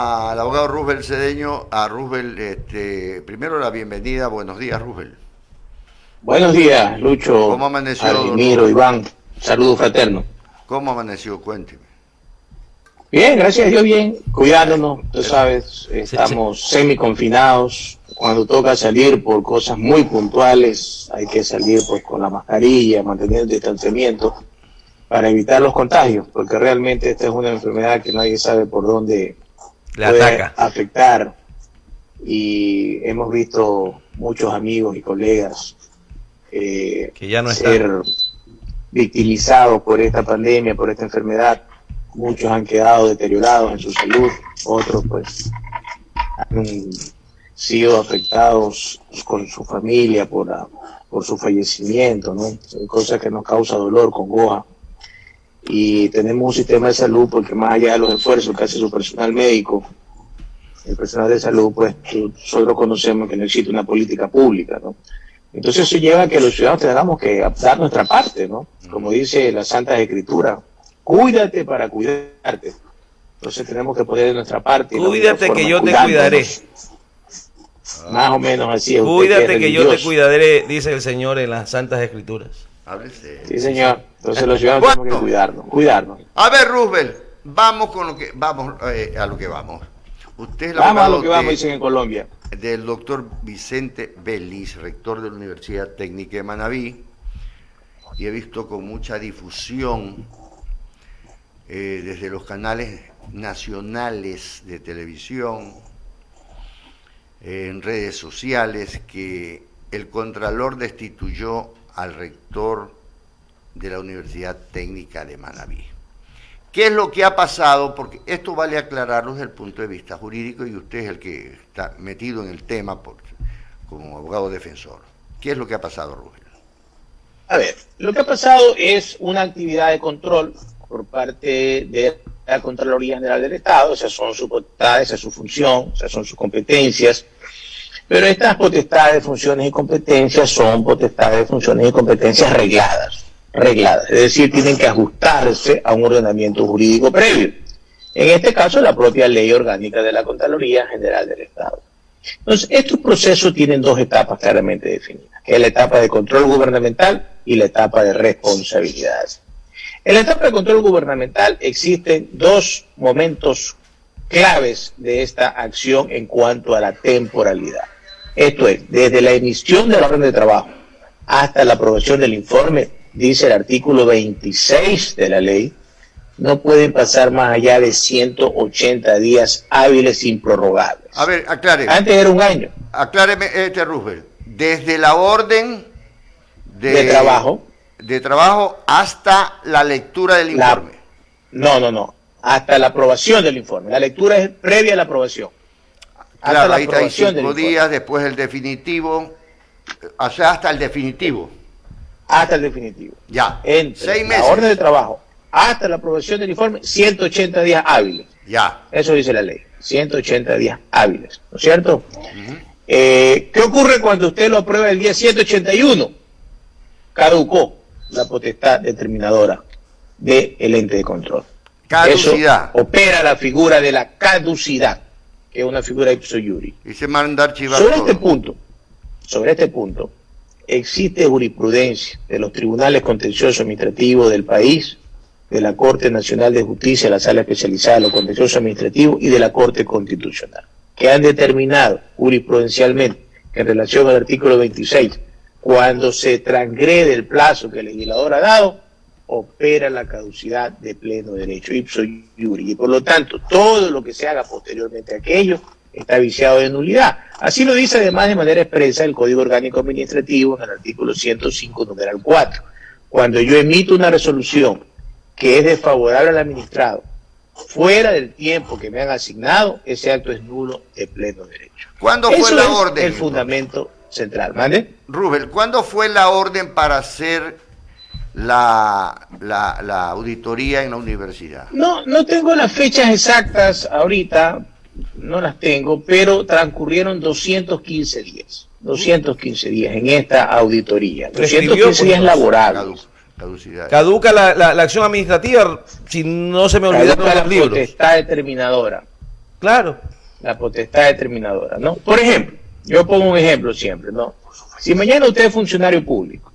Al abogado Rubel Cedeño, a Rubel, primero la bienvenida. Buenos días, Rubel. Buenos días, Lucho, ¿Cómo amaneció, don Argemiro, Rubel? Iván. Saludo fraterno. ¿Cómo amaneció? Cuénteme. Bien, gracias a Dios, bien, cuidándonos. Tú sabes, estamos semi-confinados. Cuando toca salir por cosas muy puntuales, hay que salir pues con la mascarilla, mantener el distanciamiento para evitar los contagios, porque realmente esta es una enfermedad que nadie sabe por dónde Le puede ataca. afectar. Y hemos visto muchos amigos y colegas Que ya no ser está. victimizados por esta pandemia, por esta enfermedad. Muchos han quedado deteriorados en su salud, otros pues han sido afectados con su familia por su fallecimiento, ¿no? Son cosas que nos causa dolor, congoja. Y tenemos un sistema de salud porque más allá de los esfuerzos que hace su personal médico, el personal de salud, pues nosotros conocemos que no existe una política pública, ¿no? Entonces eso lleva a que los ciudadanos tengamos que dar nuestra parte, ¿no? Como dice la Santa Escritura, cuídate para cuidarte. Entonces tenemos que poner de nuestra parte. Cuídate que yo te cuidaré. Más o menos así es. Cuídate que yo te cuidaré, dice el Señor en las Santas Escrituras. Háblese. Sí, señor. Entonces los ciudadanos tenemos que cuidarnos. A ver, Rubel, vamos con lo que vamos a lo que vamos. Usted es el Vamos a abogado lo que vamos, dicen en Colombia. del doctor Vicente Belis, rector de la Universidad Técnica de Manabí, y he visto con mucha difusión desde los canales nacionales de televisión, en redes sociales, que el Contralor destituyó al rector de la Universidad Técnica de Manabí. ¿Qué es lo que ha pasado? Porque esto vale aclararlo desde el punto de vista jurídico y usted es el que está metido en el tema como abogado defensor. ¿Qué es lo que ha pasado, Rubén? A ver, lo que ha pasado es una actividad de control por parte de la Contraloría General del Estado. Esas son sus potestades, esa es su función, esas son sus competencias. Pero estas potestades, funciones y competencias son potestades, funciones y competencias regladas. Es decir, tienen que ajustarse a un ordenamiento jurídico previo. En este caso, la propia Ley Orgánica de la Contraloría General del Estado. Entonces, estos procesos tienen dos etapas claramente definidas, que es la etapa de control gubernamental y la etapa de responsabilidades. En la etapa de control gubernamental existen dos momentos claves de esta acción en cuanto a la temporalidad. Esto es, desde la emisión de la orden de trabajo hasta la aprobación del informe, dice el artículo 26 de la ley, no pueden pasar más allá de 180 días hábiles improrrogables. A ver, acláreme. Antes era un año. Acláreme, Rubén. Desde la orden de trabajo hasta la lectura del informe. No. Hasta la aprobación del informe. La lectura es previa a la aprobación. Claro, ahí está, 5 días, después el definitivo, o sea, hasta el definitivo. Hasta el definitivo. Ya. Entre 6 meses. la orden de trabajo hasta la aprobación del informe, 180 días hábiles. Ya. Eso dice la ley. 180 días hábiles. ¿No es cierto? ¿Qué ocurre cuando usted lo aprueba el día 181? Caducó la potestad determinadora del ente de control. Caducidad. Eso opera la figura de la caducidad, que es una figura ipso iuri. Y se manda a archivar Sobre todo. este punto, existe jurisprudencia de los tribunales contenciosos administrativos del país, de la Corte Nacional de Justicia, la Sala Especializada de lo Contencioso Administrativo y de la Corte Constitucional, que han determinado jurisprudencialmente que en relación al artículo 26, cuando se transgrede el plazo que el legislador ha dado, opera la caducidad de pleno derecho, ipso iuri, y por lo tanto todo lo que se haga posteriormente a aquello está viciado de nulidad. Así lo dice además de manera expresa el Código Orgánico Administrativo en el artículo 105, numeral 4. Cuando yo emito una resolución que es desfavorable al administrado, fuera del tiempo que me han asignado, ese acto es nulo de pleno derecho. ¿Cuándo fue la orden? El fundamento central. ¿Mande? Rubén, ¿cuándo fue la orden para hacer la auditoría en la universidad? No tengo las fechas exactas ahorita, no las tengo, pero transcurrieron 215 días. 215 días en esta auditoría. 215 días laborables. Caducidad. Caduca la acción administrativa si no se me olvidaron Caduca los la libros. potestad determinadora. Claro. La potestad determinadora, ¿no? Por ejemplo, yo pongo un ejemplo siempre, ¿no? Si mañana usted es funcionario público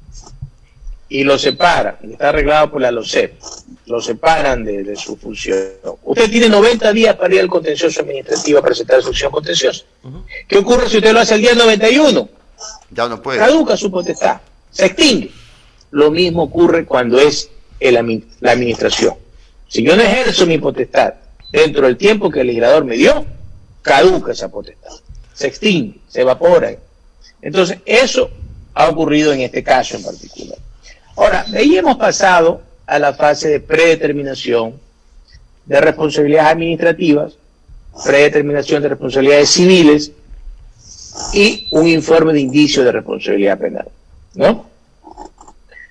y lo separan, y está arreglado por la LOCEP, lo separan de su función, usted tiene 90 días para ir al contencioso administrativo a presentar su acción contenciosa. ¿Qué ocurre si usted lo hace el día 91? Ya no puede. Caduca su potestad, se extingue. Lo mismo ocurre cuando es la administración. Si yo no ejerzo mi potestad dentro del tiempo que el legislador me dio, caduca esa potestad, se extingue, se evapora. Entonces, eso ha ocurrido en este caso en particular. Ahora, de ahí hemos pasado a la fase de predeterminación de responsabilidades administrativas, predeterminación de responsabilidades civiles y un informe de indicio de responsabilidad penal, ¿no?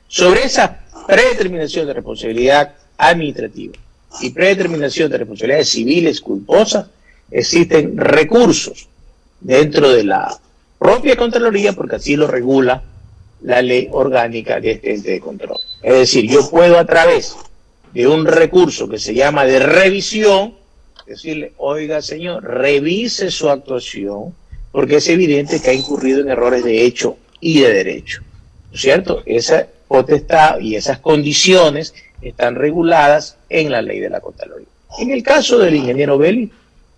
Sobre esa predeterminación de responsabilidad administrativa y predeterminación de responsabilidades civiles culposas, existen recursos dentro de la propia Contraloría, porque así lo regula la ley orgánica de este ente de control. Es decir, yo puedo a través de un recurso que se llama de revisión, decirle, oiga señor, revise su actuación, porque es evidente que ha incurrido en errores de hecho y de derecho, ¿no es cierto? Esa potestad y esas condiciones están reguladas en la ley de la Contraloría. En el caso del ingeniero Belli,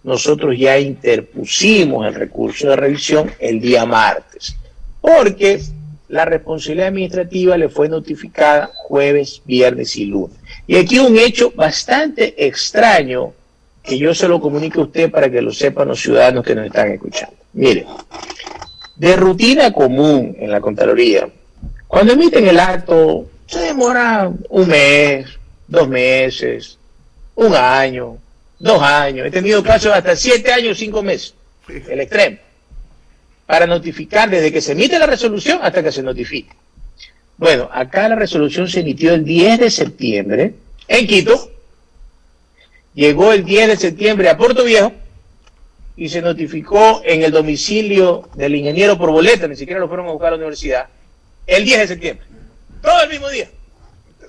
nosotros ya interpusimos el recurso de revisión el día martes, porque la responsabilidad administrativa le fue notificada jueves, viernes y lunes. Y aquí un hecho bastante extraño que yo se lo comunique a usted para que lo sepan los ciudadanos que nos están escuchando. Mire, de rutina común en la Contraloría, cuando emiten el acto, se demora un mes, 2 meses, 1 año, 2 años. He tenido casos hasta 7 años, 5 meses, el extremo, para notificar desde que se emite la resolución hasta que se notifica. Bueno, acá la resolución se emitió el 10 de septiembre en Quito, llegó el 10 de septiembre a Puerto Viejo y se notificó en el domicilio del ingeniero por boleta, ni siquiera lo fueron a buscar a la universidad, el 10 de septiembre, todo el mismo día.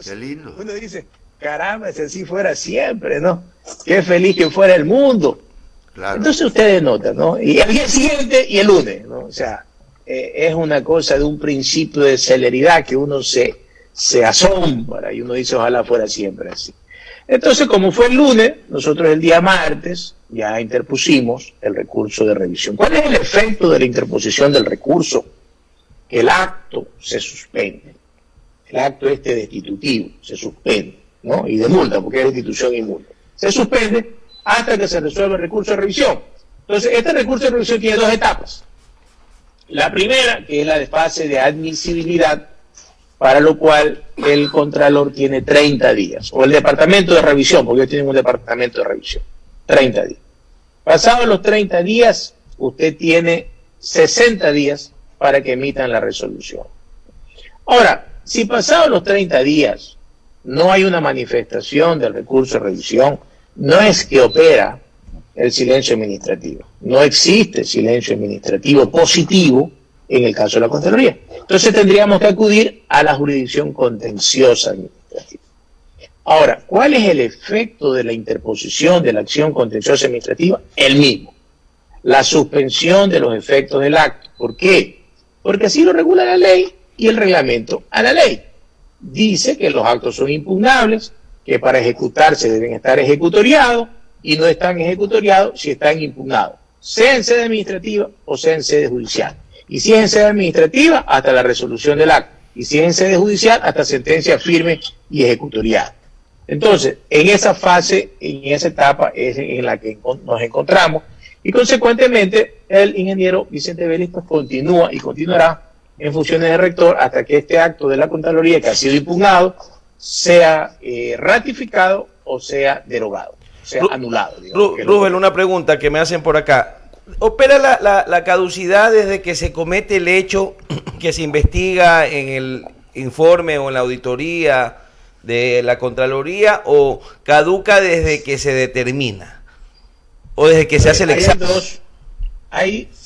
Qué lindo. Uno dice, caramba, si así fuera siempre, ¿no? Qué feliz que fuera el mundo. Claro. Entonces ustedes notan, ¿no? Y el día siguiente y el lunes, ¿no? O sea, es una cosa de un principio de celeridad que uno se asombra y uno dice, ojalá fuera siempre así. Entonces, como fue el lunes, nosotros el día martes ya interpusimos el recurso de revisión. ¿Cuál es el efecto de la interposición del recurso? Que el acto se suspende. El acto destitutivo se suspende, ¿no? Y de multa, porque es destitución y multa. Se suspende hasta que se resuelva el recurso de revisión. Entonces, este recurso de revisión tiene 2 etapas. La primera, que es la de fase de admisibilidad, para lo cual el Contralor tiene 30 días, o el departamento de revisión, porque ellos tienen un departamento de revisión, 30 días. Pasados los 30 días, usted tiene 60 días para que emitan la resolución. Ahora, si pasados los 30 días no hay una manifestación del recurso de revisión, no es que opera el silencio administrativo. No existe silencio administrativo positivo en el caso de la Contraloría. Entonces tendríamos que acudir a la jurisdicción contenciosa administrativa. Ahora, ¿cuál es el efecto de la interposición de la acción contenciosa administrativa? El mismo. La suspensión de los efectos del acto. ¿Por qué? Porque así lo regula la ley y el reglamento a la ley. Dice que los actos son impugnables, que para ejecutarse deben estar ejecutoriados y no están ejecutoriados si están impugnados, sea en sede administrativa o sea en sede judicial. Y si es en sede administrativa, hasta la resolución del acto. Y si es en sede judicial, hasta sentencia firme y ejecutoriada. Entonces, en esa fase, en esa etapa es en la que nos encontramos. Y consecuentemente, el ingeniero Vicente Belli pues continúa y continuará en funciones de rector hasta que este acto de la Contraloría que ha sido impugnado sea ratificado o sea derogado, sea anulado. Rubén, una pregunta que me hacen por acá. ¿Opera la caducidad desde que se comete el hecho que se investiga en el informe o en la auditoría de la Contraloría, o caduca desde que se determina o desde que se hace el examen?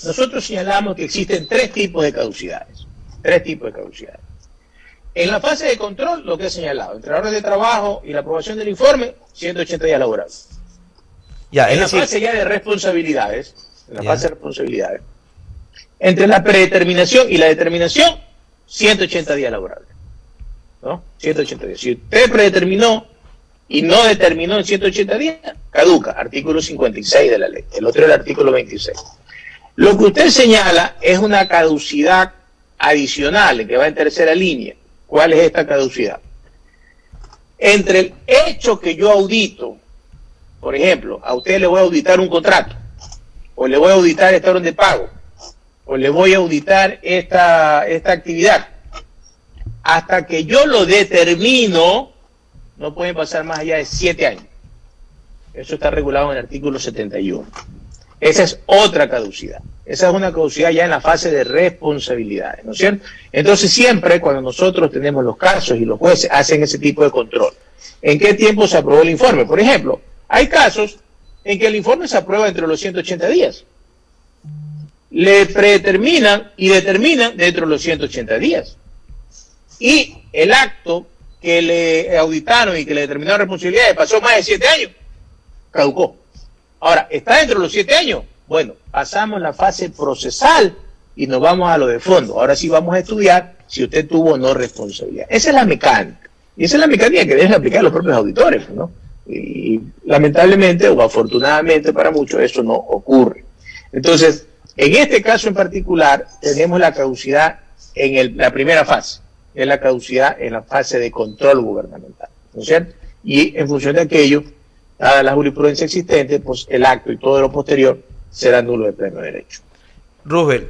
Nosotros señalamos que existen 3 tipos de caducidades. 3 tipos de caducidades. En la fase de control, lo que he señalado, entre la orden de trabajo y la aprobación del informe, 180 días laborables. Ya, en la fase ya de responsabilidades, entre la predeterminación y la determinación, 180 días laborables, ¿no? 180 días. Si usted predeterminó y no determinó en 180 días, caduca, artículo 56 de la ley. El otro es el artículo 26. Lo que usted señala es una caducidad adicional, que va en tercera línea. ¿Cuál es esta caducidad? Entre el hecho que yo audito, por ejemplo, a usted le voy a auditar un contrato, o le voy a auditar esta orden de pago, o le voy a auditar esta actividad, hasta que yo lo determino, no pueden pasar más allá de 7 años. Eso está regulado en el artículo 71. Esa es otra caducidad. Esa es una caducidad ya en la fase de responsabilidades, ¿no es cierto? Entonces siempre cuando nosotros tenemos los casos y los jueces hacen ese tipo de control, ¿en qué tiempo se aprobó el informe? Por ejemplo, hay casos en que el informe se aprueba entre los 180 días. Le predeterminan y determinan dentro de los 180 días. Y el acto que le auditaron y que le determinaron responsabilidades pasó más de 7 años, caducó. Ahora, ¿está dentro de los 7 años? Bueno, pasamos la fase procesal y nos vamos a lo de fondo. Ahora sí vamos a estudiar si usted tuvo o no responsabilidad. Esa es la mecánica. Y esa es la mecánica que deben aplicar los propios auditores, ¿no? Y lamentablemente o afortunadamente para muchos eso no ocurre. Entonces, en este caso en particular, tenemos la caducidad en la primera fase. Es la caducidad en la fase de control gubernamental, ¿no es cierto? Y en función de aquello, dada la jurisprudencia existente, pues el acto y todo lo posterior será nulo de pleno derecho. Roosevelt,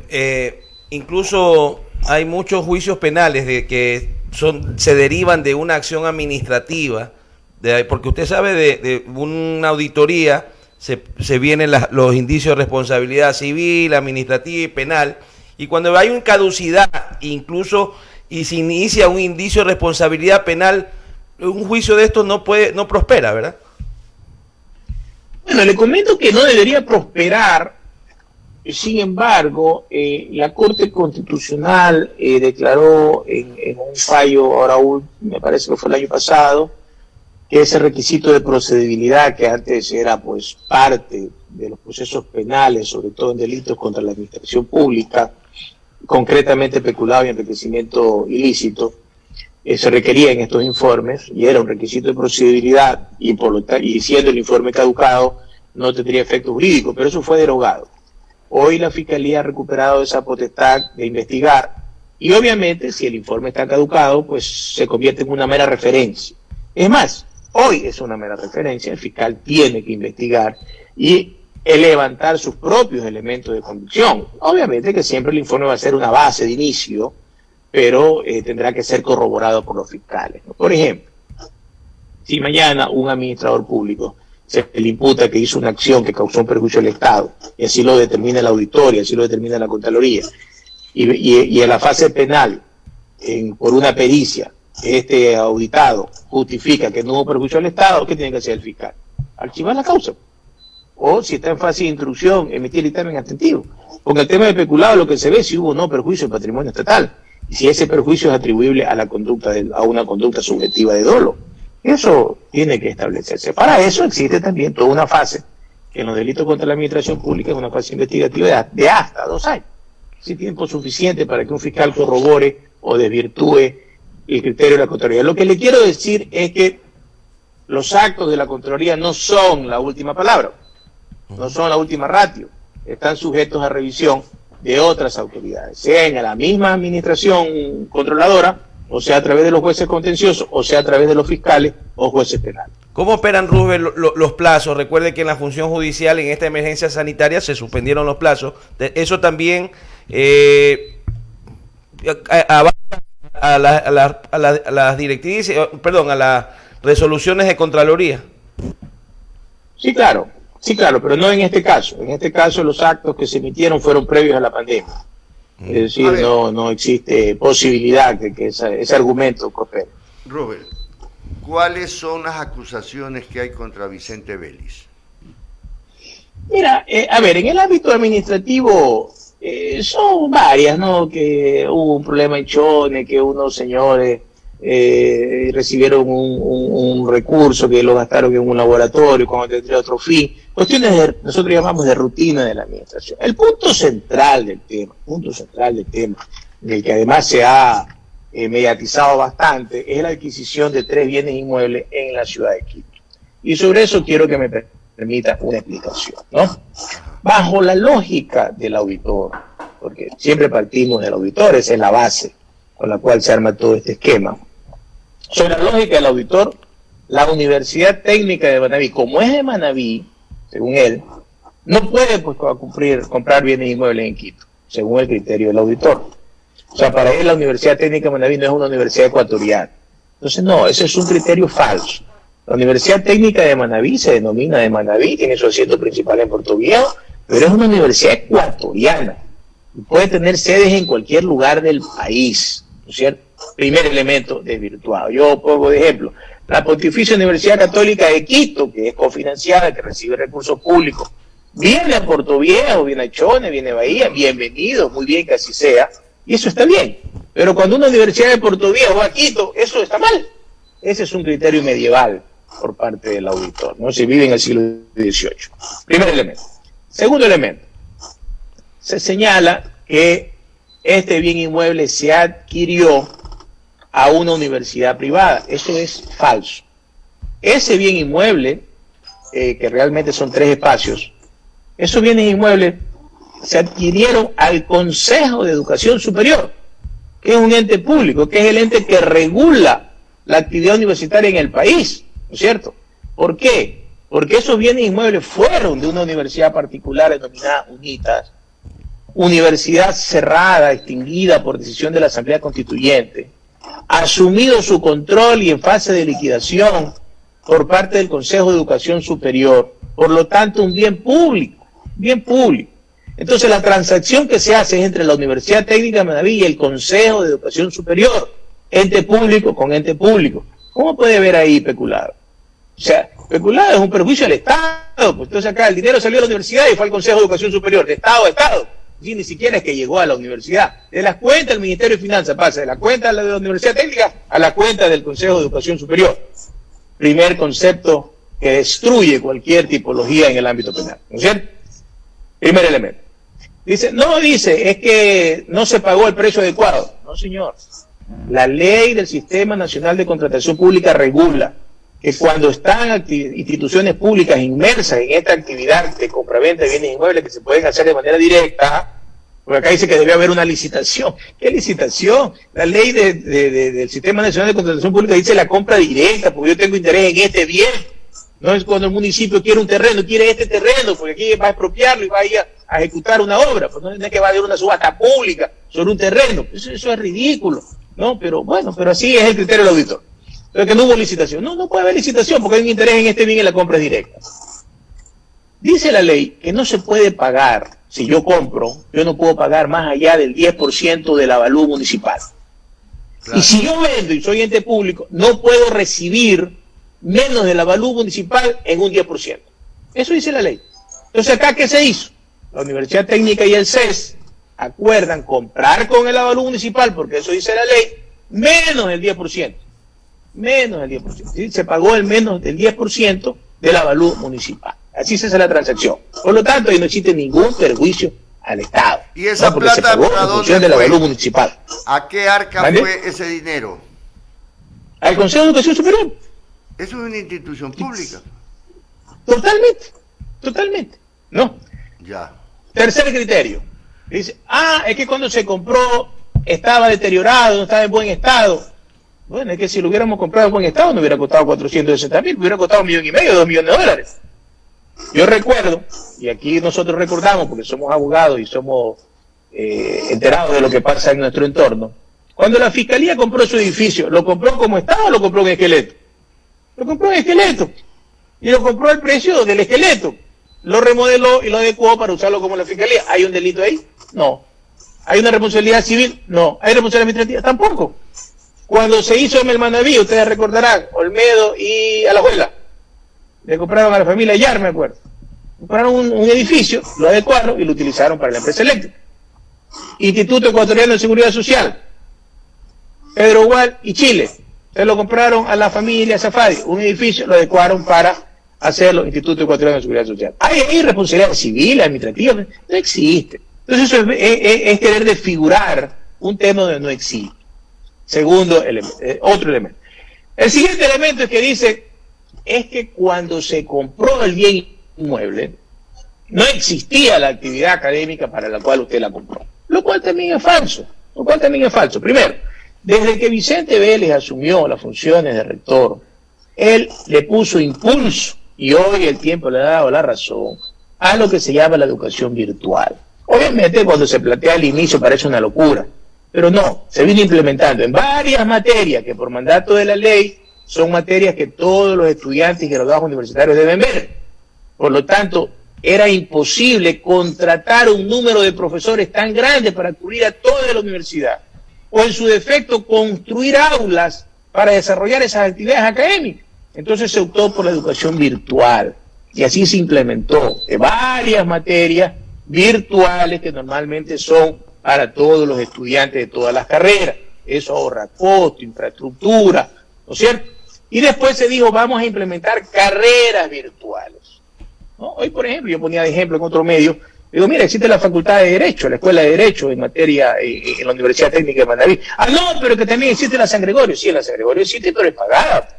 incluso hay muchos juicios penales de que se derivan de una acción administrativa, porque usted sabe de una auditoría se vienen los indicios de responsabilidad civil, administrativa y penal, y cuando hay una caducidad, incluso y se inicia un indicio de responsabilidad penal, un juicio de estos no prospera, ¿verdad? Bueno, le comento que no debería prosperar. Sin embargo, la Corte Constitucional declaró en un fallo, me parece que fue el año pasado, que ese requisito de procedibilidad que antes era pues parte de los procesos penales, sobre todo en delitos contra la administración pública, concretamente peculado y enriquecimiento ilícito, se requería en estos informes y era un requisito de procedibilidad y siendo el informe caducado no tendría efecto jurídico, pero eso fue derogado. Hoy la Fiscalía ha recuperado esa potestad de investigar y obviamente si el informe está caducado pues se convierte en una mera referencia. Es más, hoy es una mera referencia, el fiscal tiene que investigar y levantar sus propios elementos de convicción. Obviamente que siempre el informe va a ser una base de inicio, pero tendrá que ser corroborado por los fiscales, ¿no? Por ejemplo, si mañana un administrador público se le imputa que hizo una acción que causó un perjuicio al Estado, y así lo determina la auditoría, así lo determina la Contraloría, y en la fase penal, por una pericia, este auditado justifica que no hubo perjuicio al Estado, ¿qué tiene que hacer el fiscal? Archivar la causa. O si está en fase de instrucción, emitir el dictamen atentivo. Porque el tema de peculado lo que se ve es si hubo o no perjuicio al patrimonio estatal. Y si ese perjuicio es atribuible a una conducta subjetiva de dolo. Eso tiene que establecerse. Para eso existe también toda una fase, que en los delitos contra la administración pública es una fase investigativa de hasta 2 años. Es tiempo suficiente para que un fiscal corrobore o desvirtúe el criterio de la Contraloría. Lo que le quiero decir es que los actos de la Contraloría no son la última palabra. No son la última ratio, están sujetos a revisión de otras autoridades, sea en la misma administración controladora, o sea a través de los jueces contenciosos, o sea a través de los fiscales o jueces penales. ¿Cómo operan, Roosevelt, los plazos? Recuerde que en la función judicial, en esta emergencia sanitaria, se suspendieron los plazos. Eso también a las directrices, perdón, a las resoluciones de Contraloría. Sí, claro. Sí, claro, pero no en este caso. En este caso los actos que se emitieron fueron previos a la pandemia. Es decir, no existe posibilidad de que ese argumento prospere. Robert, ¿cuáles son las acusaciones que hay contra Vicente Vélez? Mira, en el ámbito administrativo son varias, ¿no? Que hubo un problema en Chone, que unos señores recibieron un recurso que lo gastaron en un laboratorio cuando tendría otro fin. Cuestiones nosotros llamamos de rutina de la administración. El punto central del tema, del que además se ha mediatizado bastante, es la adquisición de 3 bienes inmuebles en la ciudad de Quito. Y sobre eso quiero que me permita una explicación, ¿no? Bajo la lógica del auditor, porque siempre partimos del auditor, esa es la base con la cual se arma todo este esquema. Sobre la lógica del auditor, la Universidad Técnica de Manabí, como es de Manabí, según él, no puede pues, comprar bienes inmuebles en Quito, según el criterio del auditor. O sea, para él la Universidad Técnica de Manabí no es una universidad ecuatoriana. Entonces, no, ese es un criterio falso. La Universidad Técnica de Manabí se denomina de Manabí, tiene su asiento principal en Puerto Viejo, pero es una universidad ecuatoriana y puede tener sedes en cualquier lugar del país, ¿no es cierto? Primer elemento desvirtuado. Yo pongo de ejemplo la Pontificia Universidad Católica de Quito, que es cofinanciada, que recibe recursos públicos, viene a Puerto Viejo, viene a Chone, viene a Bahía, bienvenido, muy bien que así sea, y eso está bien. Pero cuando una universidad de Puerto Viejo va a Quito, eso está mal. Ese es un criterio medieval por parte del auditor, ¿no? Se vive en el siglo XVIII. Primer elemento. Segundo elemento. Se señala que este bien inmueble se adquirió a una universidad privada. Eso es falso. Ese bien inmueble, que realmente son 3 espacios, esos bienes inmuebles se adquirieron al Consejo de Educación Superior, que es un ente público, que es el ente que regula la actividad universitaria en el país, ¿no es cierto? ¿Por qué? Porque esos bienes inmuebles fueron de una universidad particular denominada UNITAS, universidad cerrada, extinguida por decisión de la Asamblea Constituyente, asumido su control y en fase de liquidación por parte del Consejo de Educación Superior, por lo tanto un bien público, bien público. Entonces la transacción que se hace es entre la Universidad Técnica de Manabí y el Consejo de Educación Superior, ente público con ente público. ¿Cómo puede ver ahí peculado? O sea, peculado es un perjuicio al Estado, pues entonces acá el dinero salió de la universidad y fue al Consejo de Educación Superior, de Estado a Estado. Y ni siquiera es que llegó a la universidad. De las cuentas del Ministerio de Finanzas pasa de la cuenta de la Universidad Técnica a la cuenta del Consejo de Educación Superior. Primer concepto que destruye cualquier tipología en el ámbito penal, ¿no es cierto? Primer elemento. Dice, es que no se pagó el precio adecuado. No, señor. La ley del Sistema Nacional de Contratación Pública regula que cuando están instituciones públicas inmersas en esta actividad de compraventa de bienes inmuebles que se pueden hacer de manera directa, porque acá dice que debe haber una licitación. ¿Qué licitación? La ley del Sistema Nacional de Contratación Pública dice la compra directa, porque yo tengo interés en este bien. No es cuando el municipio quiere un terreno, quiere este terreno, porque aquí va a expropiarlo y va a ir a ejecutar una obra. Pues no es que va a haber una subasta pública sobre un terreno. Eso es ridículo, ¿no? Pero bueno, pero así es el criterio del auditor. Pero que no hubo licitación. No puede haber licitación porque hay un interés en este bien y la compra es directa. Dice la ley que no se puede pagar, si yo compro, yo no puedo pagar más allá del 10% del avalúo municipal. Claro. Y si yo vendo y soy ente público, no puedo recibir menos del avalúo municipal en un 10%. Eso dice la ley. Entonces, ¿acá qué se hizo? La Universidad Técnica y el CES acuerdan comprar con el avalúo municipal, porque eso dice la ley, menos del 10%. Menos del 10%. ¿Sí? Se pagó el menos del 10% del avalúo municipal. Así se hace la transacción. Por lo tanto, ahí no existe ningún perjuicio al Estado. ¿Y esa porque plata se pagó para en dónde función del fue? avalúo municipal? ¿A qué arca ¿Vale? fue ese dinero? Al Consejo de Educación Superior. Eso es una institución pública. Totalmente. No. Ya. Tercer criterio. Dice, es que cuando se compró estaba deteriorado, no estaba en buen estado. Bueno, es que si lo hubiéramos comprado en buen estado no hubiera costado 460.000, hubiera costado $1,500,000, $2 millones. Yo recuerdo, y aquí nosotros recordamos porque somos abogados y somos enterados de lo que pasa en nuestro entorno, cuando la Fiscalía compró su edificio, ¿lo compró como estaba o lo compró en esqueleto? Lo compró en esqueleto. Y lo compró al precio del esqueleto. Lo remodeló y lo adecuó para usarlo como la Fiscalía. ¿Hay un delito ahí? No. ¿Hay una responsabilidad civil? No. ¿Hay responsabilidad administrativa? Tampoco. Cuando se hizo en el Manaví, ustedes recordarán, Olmedo y Alajuela, le compraron a la familia Yar, me acuerdo. Compraron un edificio, lo adecuaron y lo utilizaron para la empresa eléctrica. Instituto Ecuatoriano de Seguridad Social, Pedro Gual y Chile, Se lo compraron a la familia Safadi, un edificio, lo adecuaron para hacerlo, Instituto Ecuatoriano de Seguridad Social. ¿Hay responsabilidad civil, administrativa? No existe. Entonces eso es querer desfigurar un tema donde no existe. Segundo elemento, otro elemento. El siguiente elemento es que dice, es que cuando se compró el bien inmueble, no existía la actividad académica para la cual usted la compró. Lo cual también es falso. Primero, desde que Vicente Vélez asumió las funciones de rector, él le puso impulso, y hoy el tiempo le ha dado la razón, a lo que se llama la educación virtual. Obviamente cuando se plantea al inicio parece una locura, pero no, se viene implementando en varias materias que por mandato de la ley son materias que todos los estudiantes y graduados universitarios deben ver. Por lo tanto, era imposible contratar un número de profesores tan grande para cubrir a toda la universidad, o en su defecto construir aulas para desarrollar esas actividades académicas. Entonces se optó por la educación virtual y así se implementó de varias materias virtuales que normalmente son para todos los estudiantes de todas las carreras. Eso ahorra costo, infraestructura, ¿no es cierto? Y después se dijo, vamos a implementar carreras virtuales, ¿no? Hoy, por ejemplo, yo ponía de ejemplo en otro medio, digo, mira, existe la Facultad de Derecho, la Escuela de Derecho en materia en la Universidad Técnica de Manabí. Ah, no, pero que también existe la San Gregorio. Sí, la San Gregorio existe, pero es pagada.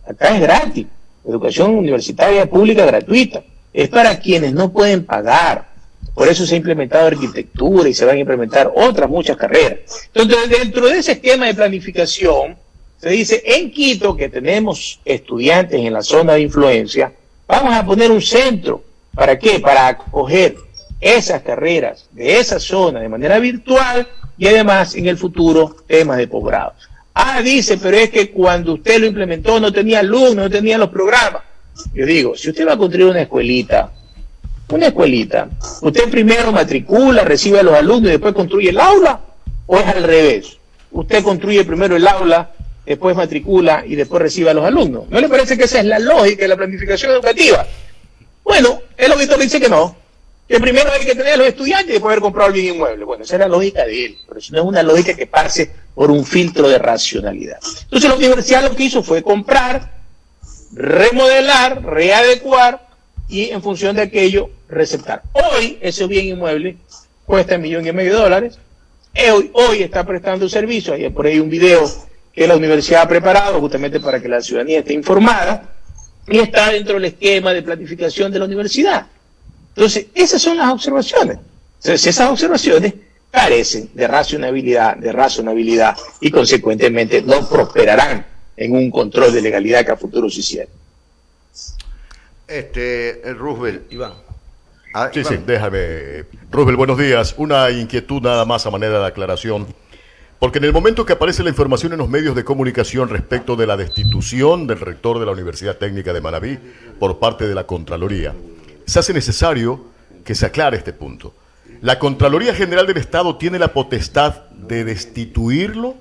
Acá es gratis. Educación universitaria pública gratuita. Es para quienes no pueden pagar. Por eso se ha implementado arquitectura y se van a implementar otras muchas carreras. Entonces, dentro de ese esquema de planificación, se dice, en Quito, que tenemos estudiantes en la zona de influencia, vamos a poner un centro. ¿Para qué? Para acoger esas carreras de esa zona de manera virtual y además en el futuro temas de posgrado. Ah, dice, pero es que cuando usted lo implementó no tenía alumnos, no tenía los programas. Yo digo, si usted va a construir una escuelita, usted primero matricula, recibe a los alumnos y después construye el aula, o es al revés. Usted construye primero el aula, después matricula y después recibe a los alumnos. ¿No le parece que esa es la lógica de la planificación educativa? Bueno, el auditor dice que no, que primero hay que tener a los estudiantes y después haber comprado el bien inmueble. Bueno, esa es la lógica de él, pero eso no es una lógica que pase por un filtro de racionalidad. Entonces la universidad lo que hizo fue comprar, remodelar, readecuar y en función de aquello receptar. Hoy ese bien inmueble cuesta $1,500,000, hoy está prestando servicio, hay por ahí un video que la universidad ha preparado justamente para que la ciudadanía esté informada, y está dentro del esquema de planificación de la universidad. Entonces, esas son las observaciones. Entonces, esas observaciones carecen de razonabilidad y consecuentemente no prosperarán en un control de legalidad que a futuro se hiciera. Roosevelt. Iván. Sí, déjame. Roosevelt, buenos días. Una inquietud nada más a manera de aclaración. Porque en el momento que aparece la información en los medios de comunicación respecto de la destitución del rector de la Universidad Técnica de Manabí por parte de la Contraloría, se hace necesario que se aclare este punto. ¿La Contraloría General del Estado tiene la potestad de destituirlo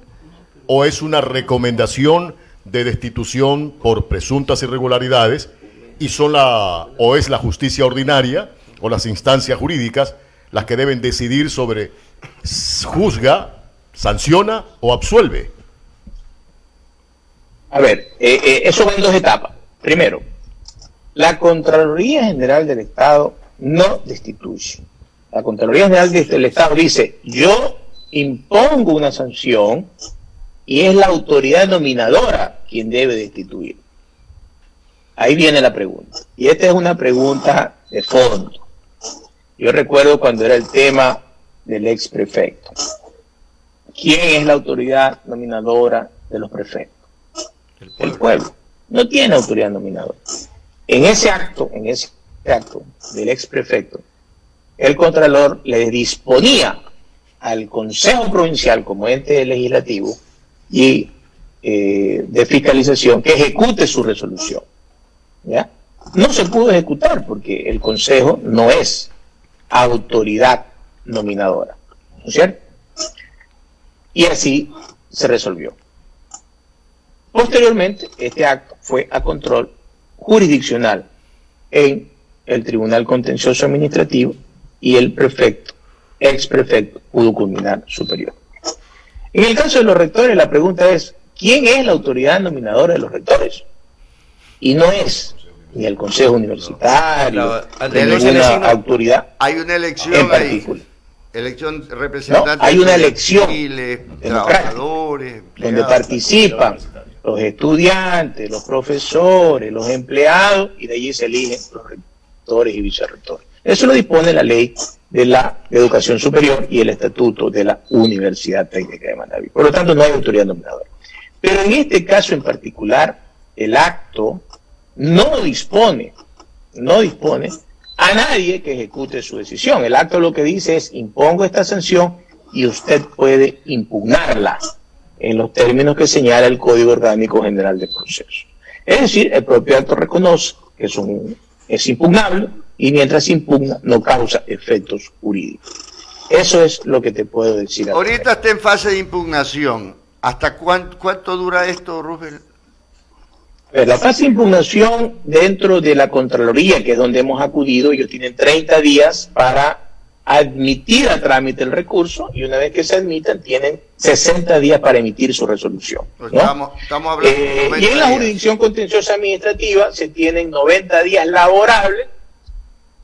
o es una recomendación de destitución por presuntas irregularidades y o es la justicia ordinaria o las instancias jurídicas las que deben decidir sobre juzga, sanciona o absuelve? A ver, eso va en dos etapas. Primero, la Contraloría General del Estado no destituye. La Contraloría General del Estado dice, yo impongo una sanción y es la autoridad nominadora quien debe destituir. Ahí viene la pregunta. Y esta es una pregunta de fondo. Yo recuerdo cuando era el tema del ex prefecto. ¿Quién es la autoridad nominadora de los prefectos? El pueblo. No tiene autoridad nominadora. En ese acto del ex prefecto, el Contralor le disponía al Consejo Provincial como ente legislativo y de fiscalización que ejecute su resolución. ¿Ya? No se pudo ejecutar porque el Consejo no es autoridad nominadora, ¿no es cierto? Y así se resolvió. Posteriormente, este acto fue a control jurisdiccional en el Tribunal Contencioso Administrativo y el prefecto, ex prefecto, pudo culminar su periodo. En el caso de los rectores, la pregunta es, ¿quién es la autoridad nominadora de los rectores? Y no es ni el Consejo Universitario, ni ninguna autoridad hay una elección en particular. Elección representante. No, hay una elección trabajadores, donde participan los estudiantes, los profesores, los empleados, y de allí se eligen los rectores y vicerrectores. Eso lo dispone la ley de la educación superior y el estatuto de la Universidad Técnica de Manabí. Por lo tanto, no hay autoridad nominadora. Pero en este caso en particular, el acto no dispone a nadie que ejecute su decisión. El acto lo que dice es: impongo esta sanción y usted puede impugnarla en los términos que señala el Código Orgánico General de Procesos. Es decir, el propio acto reconoce que es impugnable y mientras impugna no causa efectos jurídicos. Eso es lo que te puedo decir. Ahorita está en fase de impugnación. ¿Hasta cuánto dura esto, Rubén? La fase de impugnación dentro de la Contraloría, que es donde hemos acudido, ellos tienen 30 días para admitir a trámite el recurso, y una vez que se admitan tienen 60 días para emitir su resolución, ¿no? Estamos hablando de 90 y en la días. jurisdicción contenciosa administrativa se tienen 90 días laborables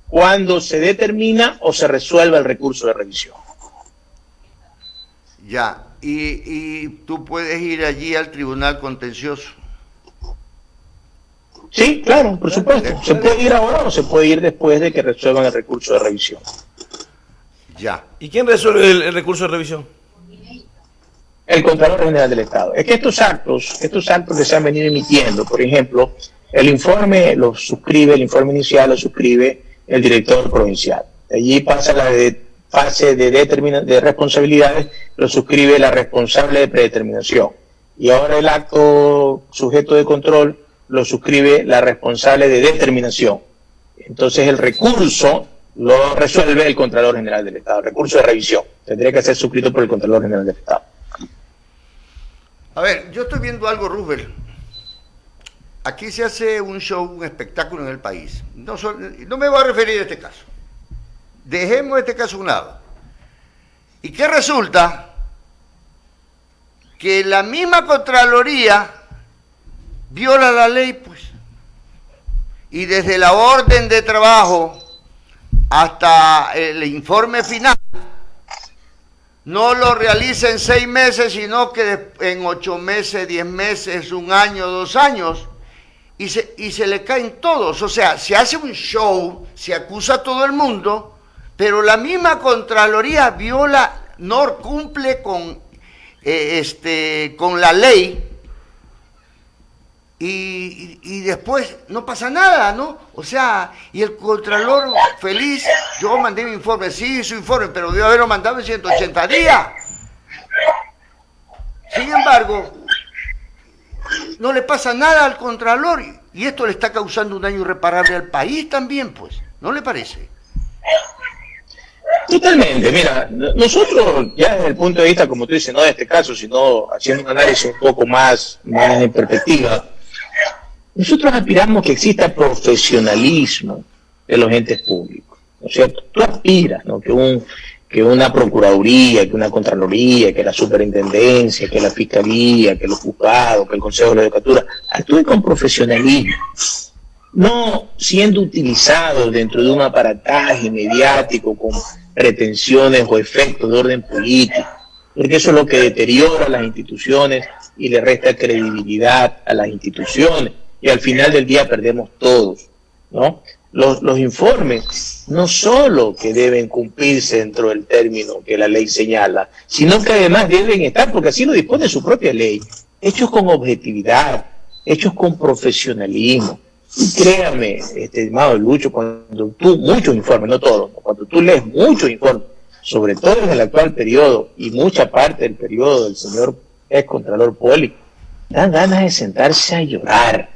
cuando se determina o se resuelva el recurso de revisión. Ya, y tú puedes ir allí al tribunal contencioso. Sí, claro, por supuesto. Se puede ir ahora o se puede ir después de que resuelvan el recurso de revisión. Ya. ¿Y quién resuelve el recurso de revisión? El Contralor General del Estado. Es que estos actos que se han venido emitiendo, por ejemplo, el informe inicial lo suscribe el director provincial. Allí pasa la fase de responsabilidades, lo suscribe la responsable de predeterminación. Y ahora el acto sujeto de control lo suscribe la responsable de determinación. Entonces el recurso lo resuelve el Contralor General del Estado, el recurso de revisión. Tendría que ser suscrito por el Contralor General del Estado. A ver, yo estoy viendo algo, Rubén. Aquí se hace un show, un espectáculo en el país. No me voy a referir a este caso. Dejemos este caso a un lado. ¿Y qué resulta? Que la misma Contraloría viola la ley, pues. Y desde la orden de trabajo hasta el informe final, no lo realiza en 6 meses, sino que en 8 meses, 10 meses, 1 año, 2 años, y se le caen todos. O sea, se hace un show, se acusa a todo el mundo, pero la misma Contraloría viola, no cumple con la ley, y después no pasa nada, ¿no? O sea, y el Contralor feliz, yo mandé mi informe, sí, su informe, pero debió haberlo mandado en 180 días. Sin embargo, no le pasa nada al Contralor, y esto le está causando un daño irreparable al país también, pues, ¿no le parece? Totalmente, mira, nosotros ya desde el punto de vista, como tú dices, no de este caso, sino haciendo un análisis un poco más en perspectiva, nosotros aspiramos que exista profesionalismo de los entes públicos, ¿no es cierto? Tú aspiras, ¿no?, que una procuraduría, que una contraloría, que la superintendencia, que la fiscalía, que los juzgados, que el Consejo de la Judicatura actúe con profesionalismo, no siendo utilizados dentro de un aparataje mediático con pretensiones o efectos de orden político, porque eso es lo que deteriora las instituciones y le resta credibilidad a las instituciones, y al final del día perdemos todos, ¿no? Los informes no solo que deben cumplirse dentro del término que la ley señala, sino que además deben estar, porque así lo dispone su propia ley, hechos con objetividad, hechos con profesionalismo. Y créame, estimado Lucho, cuando tú, muchos informes, no todos, cuando tú lees muchos informes, sobre todo en el actual periodo y mucha parte del periodo del señor excontralor Poli, dan ganas de sentarse a llorar,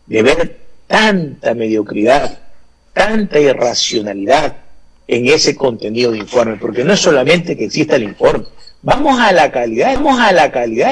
de ver tanta mediocridad, tanta irracionalidad en ese contenido de informe, porque no es solamente que exista el informe, vamos a la calidad